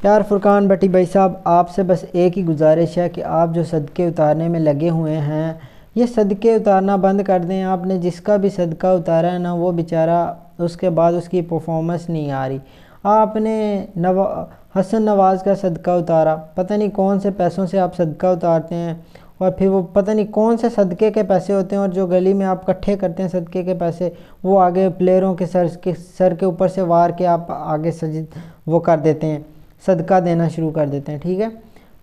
یار فرقان بٹی بھائی صاحب، آپ سے بس ایک ہی گزارش ہے کہ آپ جو صدقے اتارنے میں لگے ہوئے ہیں یہ صدقے اتارنا بند کر دیں۔ آپ نے جس کا بھی صدقہ اتارا ہے نا، وہ بیچارہ اس کے بعد اس کی پرفارمنس نہیں آ رہی۔ آپ نے حسن نواز کا صدقہ اتارا، پتہ نہیں کون سے پیسوں سے آپ صدقہ اتارتے ہیں، اور پھر وہ پتہ نہیں کون سے صدقے کے پیسے ہوتے ہیں، اور جو گلی میں آپ اکٹھے کرتے ہیں صدقے کے پیسے، وہ آگے پلیئروں کے سر کے اوپر سے وار کے آپ آگے وہ کر دیتے ہیں، صدقہ دینا شروع کر دیتے ہیں۔ ٹھیک ہے،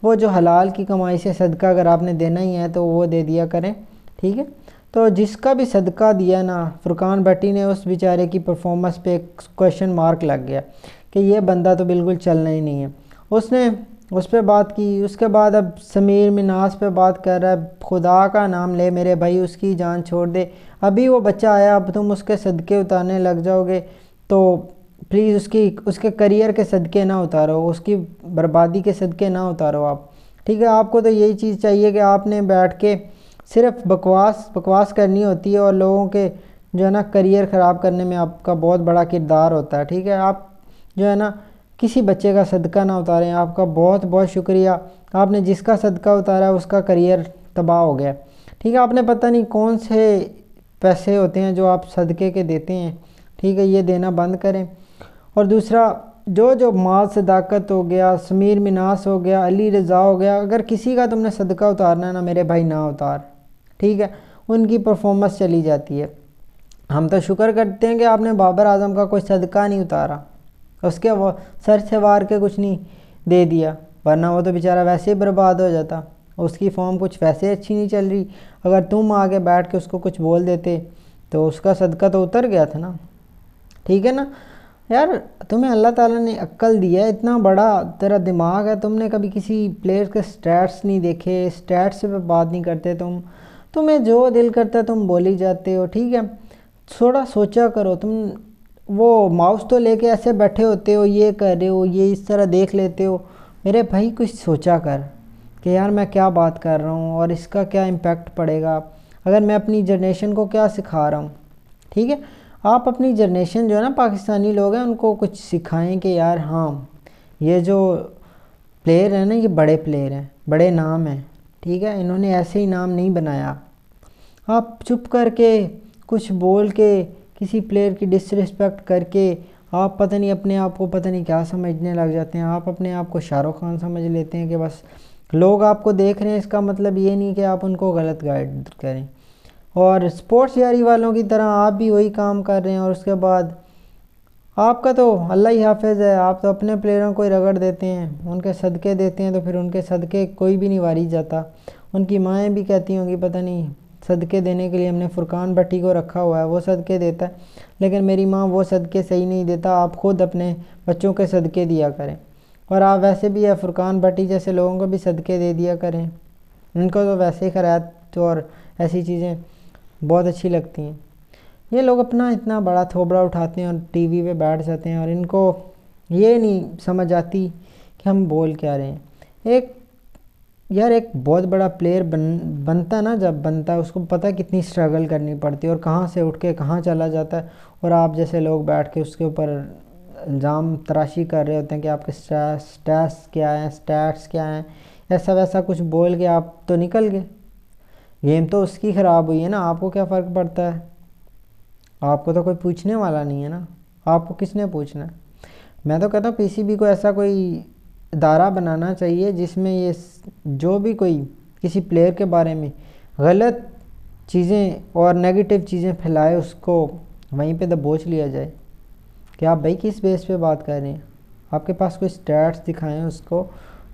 وہ جو حلال کی کمائی سے صدقہ اگر آپ نے دینا ہی ہے تو وہ دے دیا کریں۔ ٹھیک ہے، تو جس کا بھی صدقہ دیا نا فرقان بٹی نے، اس بیچارے کی پرفارمنس پہ ایک کویشچن مارک لگ گیا کہ یہ بندہ تو بالکل چلنا ہی نہیں ہے۔ اس نے اس پہ بات کی، اس کے بعد اب سمیر مناس پہ بات کر رہا ہے۔ خدا کا نام لے میرے بھائی، اس کی جان چھوڑ دے، ابھی وہ بچہ آیا، اب تم اس کے صدقے اتارنے لگ جاؤ گے تو پلیز اس کے کریئر کے صدقے نہ اتارو، اس کی بربادی کے صدقے نہ اتارو آپ۔ ٹھیک ہے، آپ کو تو یہی چیز چاہیے کہ آپ نے بیٹھ کے صرف بکواس کرنی ہوتی ہے، اور لوگوں کے جو ہے نا کریئر خراب کرنے میں آپ کا بہت بڑا کردار ہوتا ہے۔ ٹھیک ہے، آپ جو ہے نا کسی بچے کا صدقہ نہ اتاریں۔ آپ کا بہت بہت شکریہ، آپ نے جس کا صدقہ اتارا ہے اس کا کریئر تباہ ہو گیا۔ ٹھیک ہے، آپ نے پتہ نہیں کون سے پیسے ہوتے ہیں جو آپ صدقے کے دیتے ہیں۔ ٹھیک ہے، یہ دینا بند کریں۔ اور دوسرا، جو مال صداقت ہو گیا، سمیر مناس ہو گیا، علی رضا ہو گیا، اگر کسی کا تم نے صدقہ اتارنا ہے نا میرے بھائی نہ اتار۔ ٹھیک ہے، ان کی پرفارمنس چلی جاتی ہے۔ ہم تو شکر کرتے ہیں کہ آپ نے بابر اعظم کا کوئی صدقہ نہیں اتارا، اس کے سر سے وار کے کچھ نہیں دے دیا، ورنہ وہ تو بیچارہ ویسے ہی برباد ہو جاتا، اس کی فارم کچھ ویسے اچھی نہیں چل رہی۔ اگر تم آگے بیٹھ کے اس کو کچھ بول دیتے تو اس کا صدقہ تو اتر گیا تھا نا۔ ٹھیک ہے نا یار، تمہیں اللہ تعالیٰ نے عقل دی ہے، اتنا بڑا تیرا دماغ ہے، تم نے کبھی کسی پلیئر کے سٹیٹس نہیں دیکھے، سٹیٹس پہ بات نہیں کرتے تمہیں جو دل کرتا ہے تم بولی جاتے ہو۔ ٹھیک ہے، تھوڑا سوچا کرو، تم وہ ماؤس تو لے کے ایسے بیٹھے ہوتے ہو، یہ کر رہے ہو، یہ اس طرح دیکھ لیتے ہو۔ میرے بھائی کچھ سوچا کر کہ یار میں کیا بات کر رہا ہوں اور اس کا کیا امپیکٹ پڑے گا، اگر میں اپنی جنریشن کو کیا سکھا رہا ہوں۔ ٹھیک ہے، آپ اپنی جنریشن جو ہے نا پاکستانی لوگ ہیں ان کو کچھ سکھائیں کہ یار ہاں یہ جو پلیئر ہیں نا یہ بڑے پلیئر ہیں، بڑے نام ہیں۔ ٹھیک ہے، انہوں نے ایسے ہی نام نہیں بنایا۔ آپ چپ کر کے کچھ بول کے کسی پلیئر کی ڈس رسپیکٹ کر کے آپ پتہ نہیں اپنے آپ کو پتہ نہیں کیا سمجھنے لگ جاتے ہیں۔ آپ اپنے آپ کو شاہ رخ خان سمجھ لیتے ہیں کہ بس لوگ آپ کو دیکھ رہے ہیں، اس کا مطلب یہ نہیں کہ آپ ان کو غلط گائیڈ کریں۔ اور سپورٹس یاری والوں کی طرح آپ بھی وہی کام کر رہے ہیں، اور اس کے بعد آپ کا تو اللہ ہی حافظ ہے، آپ تو اپنے پلیئروں کو ہی رگڑ دیتے ہیں، ان کے صدقے دیتے ہیں، تو پھر ان کے صدقے کوئی بھی نہیں واری جاتا۔ ان کی مائیں بھی کہتی ہوں گی پتہ نہیں صدقے دینے کے لیے ہم نے فرقان بٹی کو رکھا ہوا ہے، وہ صدقے دیتا ہے، لیکن میری ماں وہ صدقے صحیح نہیں دیتا۔ آپ خود اپنے بچوں کے صدقے دیا کریں، اور آپ ویسے بھی ہے فرقان بٹی جیسے لوگوں کو بھی صدقے دے دیا کریں، ان کو تو ویسے ہی خیرات اور ایسی چیزیں بہت اچھی لگتی ہیں۔ یہ لوگ اپنا اتنا بڑا تھوبڑا اٹھاتے ہیں اور ٹی وی پہ بیٹھ جاتے ہیں، اور ان کو یہ نہیں سمجھ آتی کہ ہم بول کیا رہے ہیں۔ ایک بہت بڑا پلیئر بنتا نا، جب بنتا ہے اس کو پتہ کتنی اسٹرگل کرنی پڑتی ہے، اور کہاں سے اٹھ کے کہاں چلا جاتا ہے، اور آپ جیسے لوگ بیٹھ کے اس کے اوپر الزام تراشی کر رہے ہوتے ہیں کہ آپ کے سٹیٹس کیا ہیں، ایسا ویسا کچھ بول کے آپ تو نکل گئے۔ گیم تو اس کی خراب ہوئی ہے نا، آپ کو کیا فرق پڑتا ہے؟ آپ کو تو کوئی پوچھنے والا نہیں ہے نا، آپ کو کس نے پوچھنا ہے؟ میں تو کہتا ہوں پی سی بی کو ایسا کوئی ادارہ بنانا چاہیے جس میں یہ جو بھی کوئی کسی پلیئر کے بارے میں غلط چیزیں اور نیگیٹو چیزیں پھیلائے اس کو وہیں پہ دبوچ لیا جائے کہ آپ بھائی کس بیس پہ بات کر رہے ہیں، آپ کے پاس کوئی سٹیٹس دکھائیں اس کو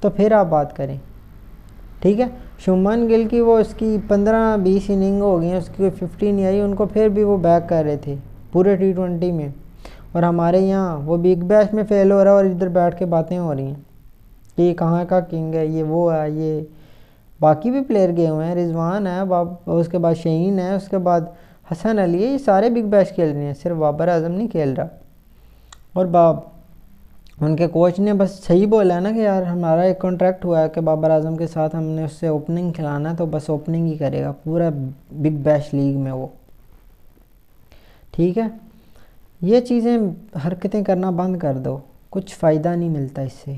تو پھر آپ بات کریں۔ ٹھیک ہے، شبھمن گل کی اس کی 15-20 اننگ ہو گئی ہیں، اس کی کوئی 50 نہیں آئی، ان کو پھر بھی وہ بیک کر رہے تھے پورے T20 میں، اور ہمارے یہاں وہ بگ بیش میں فیل ہو رہا ہے اور ادھر بیٹھ کے باتیں ہو رہی ہیں کہ یہ کہاں کا کنگ ہے، یہ وہ ہے، یہ باقی بھی پلیئر گئے ہوئے ہیں، رضوان ہے، اس کے بعد شہین ہے، اس کے بعد حسن علی ہے، یہ سارے بگ بیش کھیل رہے ہیں، صرف بابر اعظم نہیں کھیل رہا۔ اور ان کے کوچ نے بس صحیح بولا ہے نا کہ یار ہمارا ایک کانٹریکٹ ہوا ہے کہ بابر اعظم کے ساتھ ہم نے اس سے اوپننگ کھلانا ہے، تو بس اوپننگ ہی کرے گا پورا بگ بیش لیگ میں وہ۔ ٹھیک ہے، یہ چیزیں حرکتیں کرنا بند کر دو، کچھ فائدہ نہیں ملتا اس سے۔